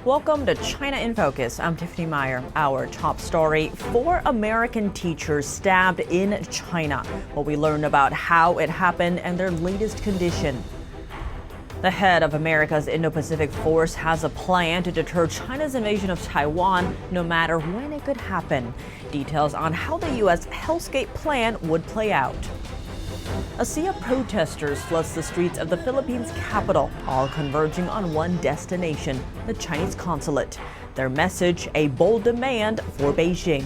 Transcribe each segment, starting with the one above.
Welcome to China in Focus. I'm Tiffany Meyer. Our top story, 4 American teachers stabbed in China. What we learned about how it happened and their latest condition. The head of America's Indo-Pacific force has a plan to deter China's invasion of Taiwan, no matter when it could happen. Details on how the U.S. Hellscape plan would play out. A sea of protesters floods the streets of the Philippines' capital, all converging on one destination, the Chinese consulate. Their message, a bold demand for Beijing.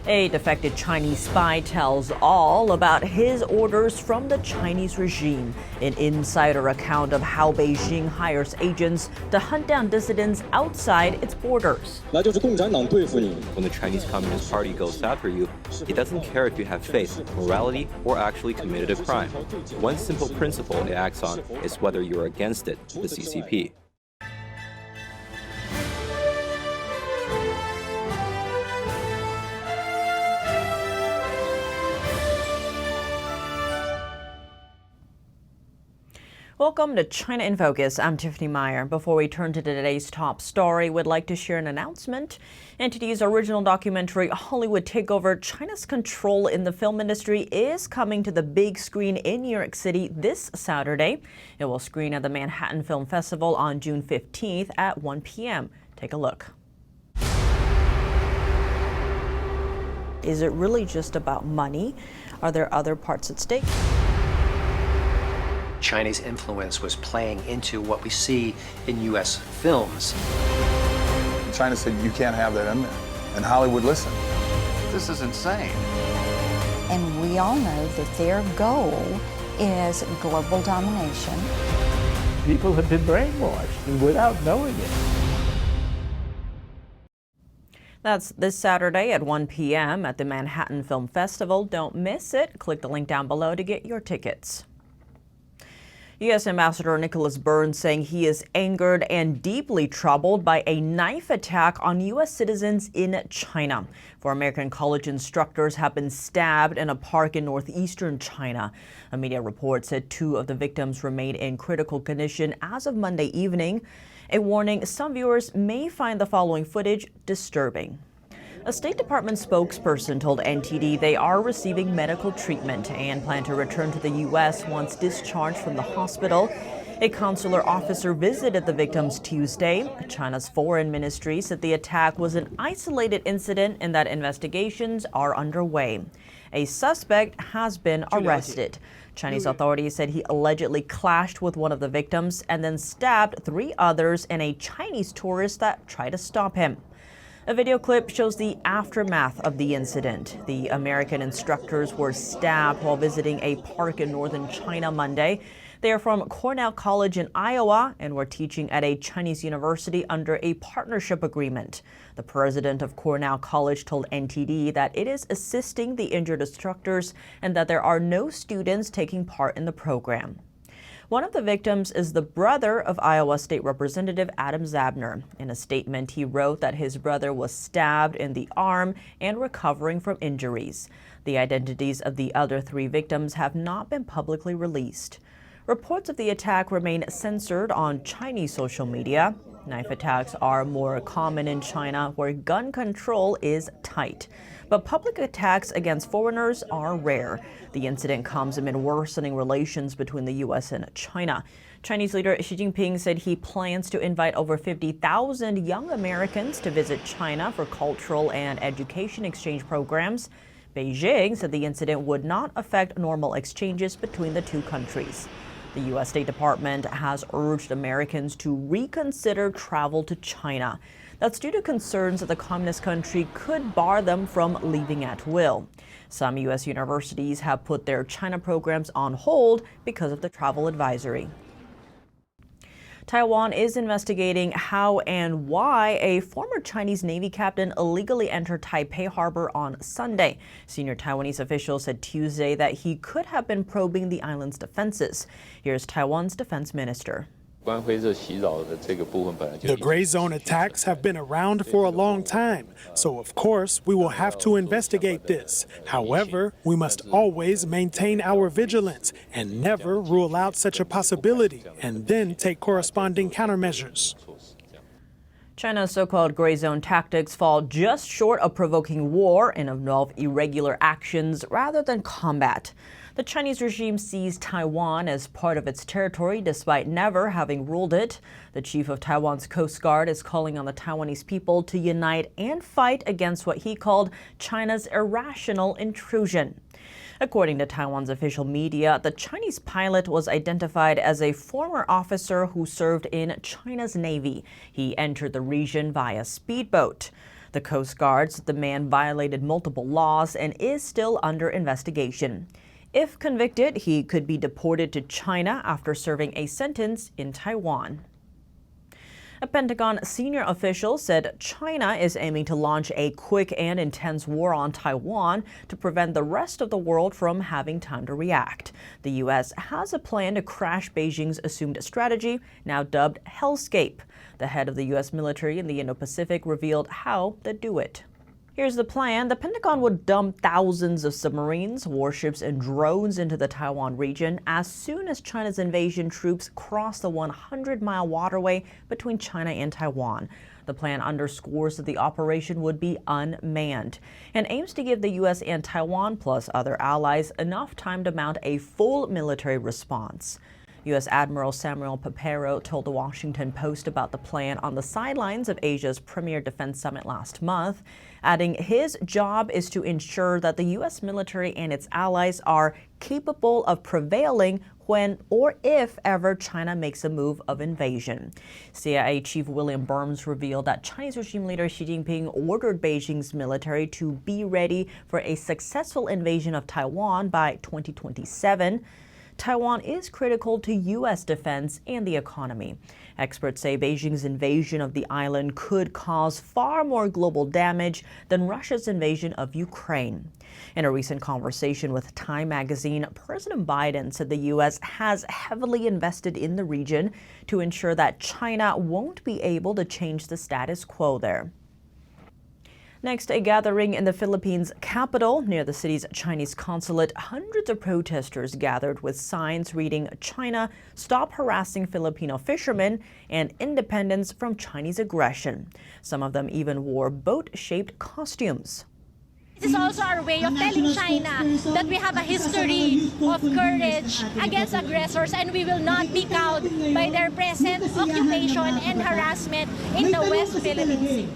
A defected Chinese spy tells all about his orders from the Chinese regime. An insider account of how Beijing hires agents to hunt down dissidents outside its borders. When the Chinese Communist Party goes after you, it doesn't care if you have faith, morality, or actually committed a crime. One simple principle it acts on is whether you're against it, the CCP. Welcome to China in Focus. I'm Tiffany Meyer. Before we turn to today's top story, we'd like to share an announcement. NTD's original documentary, Hollywood Takeover, China's Control in the Film Industry, is coming to the big screen in New York City this Saturday. It will screen at the Manhattan Film Festival on June 15th at 1 p.m. Take a look. Is it really just about money? Are there other parts at stake? Chinese influence was playing into what we see in U.S. films. China said, you can't have that in there. And Hollywood listened. This is insane. And we all know that their goal is global domination. People have been brainwashed without knowing it. That's this Saturday at 1 p.m. at the Manhattan Film Festival. Don't miss it. Click the link down below to get your tickets. U.S. Ambassador Nicholas Burns saying he is angered and deeply troubled by a knife attack on U.S. citizens in China. 4 American college instructors have been stabbed in a park in northeastern China. A media report said 2 of the victims remain in critical condition as of Monday evening. A warning, some viewers may find the following footage disturbing. A State Department spokesperson told NTD they are receiving medical treatment and plan to return to the U.S. once discharged from the hospital. A consular officer visited the victims Tuesday. China's foreign ministry said the attack was an isolated incident and that investigations are underway. A suspect has been arrested. Chinese authorities said he allegedly clashed with one of the victims and then stabbed 3 others and a Chinese tourist that tried to stop him. A video clip shows the aftermath of the incident. The American instructors were stabbed while visiting a park in northern China Monday. They are from Cornell College in Iowa and were teaching at a Chinese university under a partnership agreement. The president of Cornell College told NTD that it is assisting the injured instructors and that there are no students taking part in the program. One of the victims is the brother of Iowa State Representative Adam Zabner. In a statement, he wrote that his brother was stabbed in the arm and recovering from injuries. The identities of the other 3 victims have not been publicly released. Reports of the attack remain censored on Chinese social media. Knife attacks are more common in China, where gun control is tight. But public attacks against foreigners are rare. The incident comes amid worsening relations between the U.S. and China. Chinese leader Xi Jinping said he plans to invite over 50,000 young Americans to visit China for cultural and education exchange programs. Beijing said the incident would not affect normal exchanges between the 2 countries. The U.S. State Department has urged Americans to reconsider travel to China. That's due to concerns that the communist country could bar them from leaving at will. Some U.S. universities have put their China programs on hold because of the travel advisory. Taiwan is investigating how and why a former Chinese Navy captain illegally entered Taipei harbor on Sunday. Senior Taiwanese officials said Tuesday that he could have been probing the island's defenses. Here's Taiwan's defense minister. The gray zone attacks have been around for a long time, so of course we will have to investigate this. However, we must always maintain our vigilance and never rule out such a possibility, and then take corresponding countermeasures. China's so-called gray zone tactics fall just short of provoking war and involve irregular actions rather than combat. The Chinese regime sees Taiwan as part of its territory despite never having ruled it. The chief of Taiwan's Coast Guard is calling on the Taiwanese people to unite and fight against what he called China's irrational intrusion. According to Taiwan's official media, the Chinese pilot was identified as a former officer who served in China's Navy. He entered the region via speedboat. The Coast Guard said the man violated multiple laws and is still under investigation. If convicted, he could be deported to China after serving a sentence in Taiwan. A Pentagon senior official said China is aiming to launch a quick and intense war on Taiwan to prevent the rest of the world from having time to react. The U.S. has a plan to crash Beijing's assumed strategy, now dubbed Hellscape. The head of the U.S. military in the Indo-Pacific revealed how they do it. Here's the plan. The Pentagon would dump thousands of submarines, warships, and drones into the Taiwan region as soon as China's invasion troops cross the 100-mile waterway between China and Taiwan. The plan underscores that the operation would be unmanned and aims to give the U.S. and Taiwan, plus other allies, enough time to mount a full military response. U.S. Admiral Samuel Papero told the Washington Post about the plan on the sidelines of Asia's premier defense summit last month, adding his job is to ensure that the U.S. military and its allies are capable of prevailing when or if ever China makes a move of invasion. CIA Chief William Burns revealed that Chinese regime leader Xi Jinping ordered Beijing's military to be ready for a successful invasion of Taiwan by 2027. Taiwan is critical to U.S. defense and the economy. Experts say Beijing's invasion of the island could cause far more global damage than Russia's invasion of Ukraine. In a recent conversation with Time magazine, President Biden said the U.S. has heavily invested in the region to ensure that China won't be able to change the status quo there. Next, a gathering in the Philippines' capital near the city's Chinese consulate. Hundreds of protesters gathered with signs reading "China, stop harassing Filipino fishermen," and "Independence from Chinese aggression." Some of them even wore boat-shaped costumes. This is also our way of telling China that we have a history of courage against aggressors and we will not be cowed by their present occupation and harassment in the West Philippine Sea.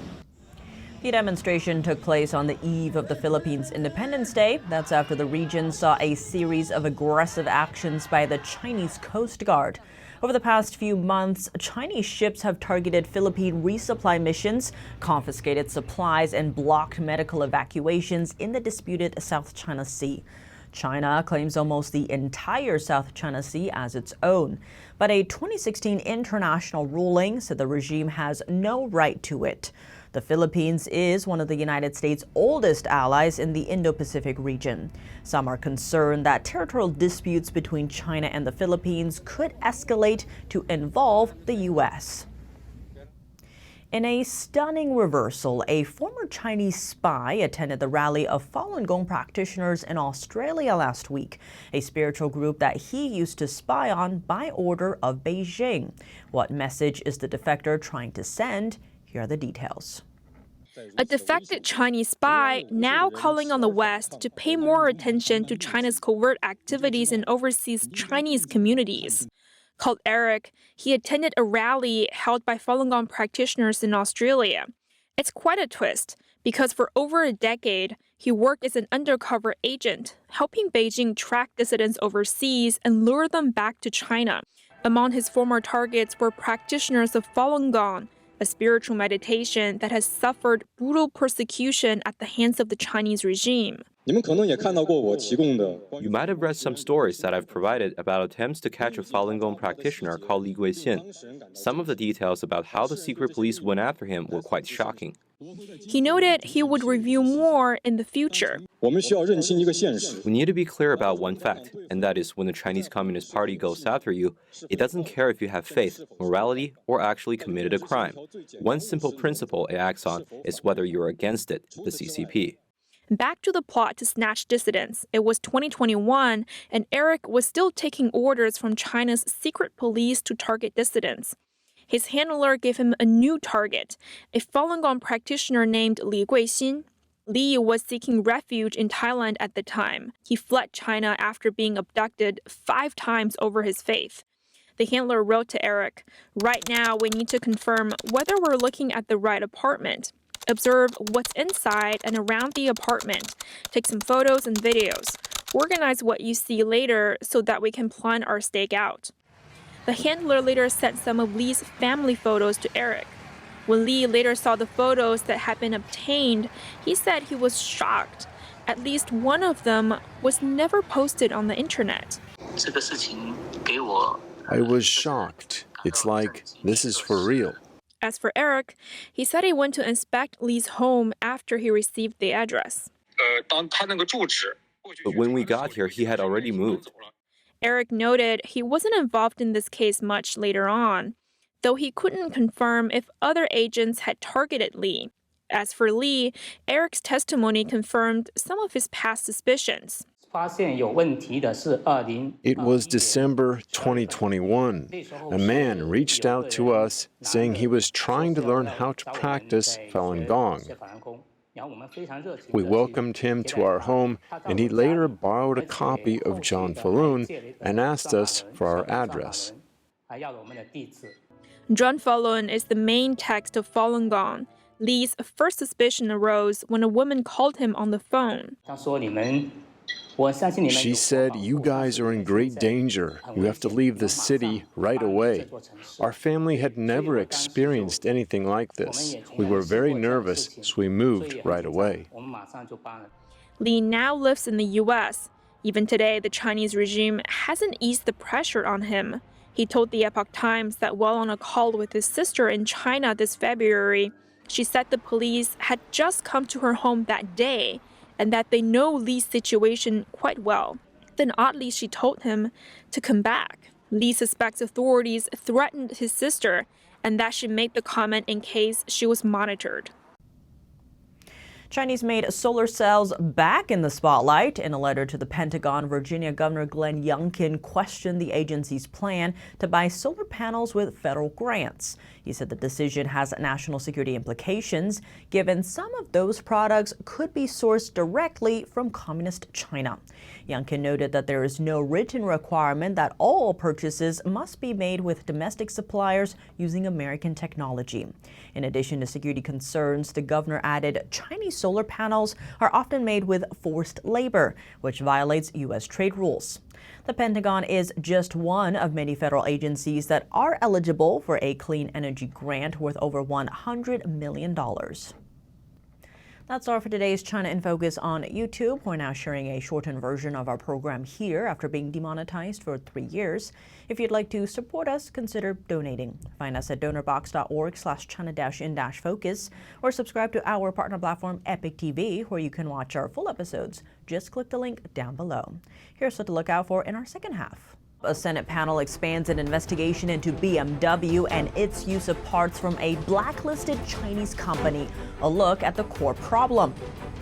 The demonstration took place on the eve of the Philippines' Independence Day. That's after the region saw a series of aggressive actions by the Chinese Coast Guard. Over the past few months, Chinese ships have targeted Philippine resupply missions, confiscated supplies, and blocked medical evacuations in the disputed South China Sea. China claims almost the entire South China Sea as its own, but a 2016 international ruling said the regime has no right to it. The Philippines is one of the United States' oldest allies in the Indo-Pacific region. Some are concerned that territorial disputes between China and the Philippines could escalate to involve the U.S. In a stunning reversal, a former Chinese spy attended the rally of Falun Gong practitioners in Australia last week, a spiritual group that he used to spy on by order of Beijing. What message is the defector trying to send? Here are the details. A defected Chinese spy now calling on the West to pay more attention to China's covert activities in overseas Chinese communities. Called Eric, he attended a rally held by Falun Gong practitioners in Australia. It's quite a twist, because for over a decade, he worked as an undercover agent, helping Beijing track dissidents overseas and lure them back to China. Among his former targets were practitioners of Falun Gong, a spiritual meditation that has suffered brutal persecution at the hands of the Chinese regime. You might have read some stories that I've provided about attempts to catch a Falun Gong practitioner called Li Guixin. Some of the details about how the secret police went after him were quite shocking. He noted he would review more in the future. We need to be clear about one fact, and that is when the Chinese Communist Party goes after you, it doesn't care if you have faith, morality, or actually committed a crime. One simple principle it acts on is whether you're against it, the CCP. Back to the plot to snatch dissidents. It was 2021, and Eric was still taking orders from China's secret police to target dissidents. His handler gave him a new target, a Falun Gong practitioner named Li Guixin. Li was seeking refuge in Thailand at the time. He fled China after being abducted 5 times over his faith. The handler wrote to Eric, "Right now, we need to confirm whether we're looking at the right apartment. Observe what's inside and around the apartment. Take some photos and videos. Organize what you see later so that we can plan our stakeout." The handler later sent some of Li's family photos to Eric. When Li later saw the photos that had been obtained, he said he was shocked. At least one of them was never posted on the internet. I was shocked. It's like, this is for real. As for Eric, he said he went to inspect Li's home after he received the address. But when we got here, he had already moved. Eric noted he wasn't involved in this case much later on, though he couldn't confirm if other agents had targeted Li. As for Li, Eric's testimony confirmed some of his past suspicions. It was December 2021. A man reached out to us saying he was trying to learn how to practice Falun Gong. We welcomed him to our home, and he later borrowed a copy of John Falun and asked us for our address. John Falun is the main text of Falun Gong. Li's first suspicion arose when a woman called him on the phone. She said, "You guys are in great danger. You have to leave the city right away." Our family had never experienced anything like this. We were very nervous, so we moved right away. Li now lives in the U.S. Even today, the Chinese regime hasn't eased the pressure on him. He told the Epoch Times that while on a call with his sister in China this February, she said the police had just come to her home that day and that they know Li's situation quite well. Then oddly, she told him to come back. Li suspects authorities threatened his sister and that she made the comment in case she was monitored. Chinese-made solar cells back in the spotlight. In a letter to the Pentagon, Virginia Governor Glenn Youngkin questioned the agency's plan to buy solar panels with federal grants. He said the decision has national security implications, given some of those products could be sourced directly from Communist China. Youngkin noted that there is no written requirement that all purchases must be made with domestic suppliers using American technology. In addition to security concerns, the governor added Chinese solar panels are often made with forced labor, which violates U.S. trade rules. The Pentagon is just one of many federal agencies that are eligible for a clean energy grant worth over $100 million. That's all for today's China in Focus on YouTube. We're now sharing a shortened version of our program here after being demonetized for 3 years. If you'd like to support us, consider donating. Find us at donorbox.org/China-in-focus or subscribe to our partner platform Epic TV, where you can watch our full episodes. Just click the link down below. Here's what to look out for in our second half. A Senate panel expands an investigation into BMW and its use of parts from a blacklisted Chinese company. A look at the core problem.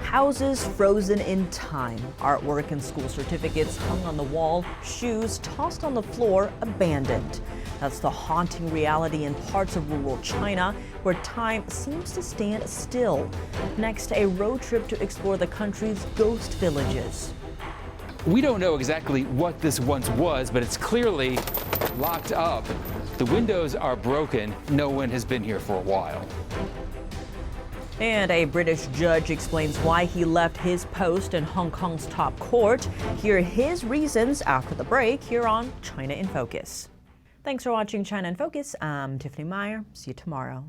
Houses frozen in time, artwork and school certificates hung on the wall, shoes tossed on the floor, abandoned. That's the haunting reality in parts of rural China, where time seems to stand still. Next, a road trip to explore the country's ghost villages. We don't know exactly what this once was, but it's clearly locked up. The windows are broken. No one has been here for a while. And a British judge explains why he left his post in Hong Kong's top court. Hear his reasons after the break here on China in Focus. Thanks for watching China in Focus. I'm Tiffany Meyer. See you tomorrow.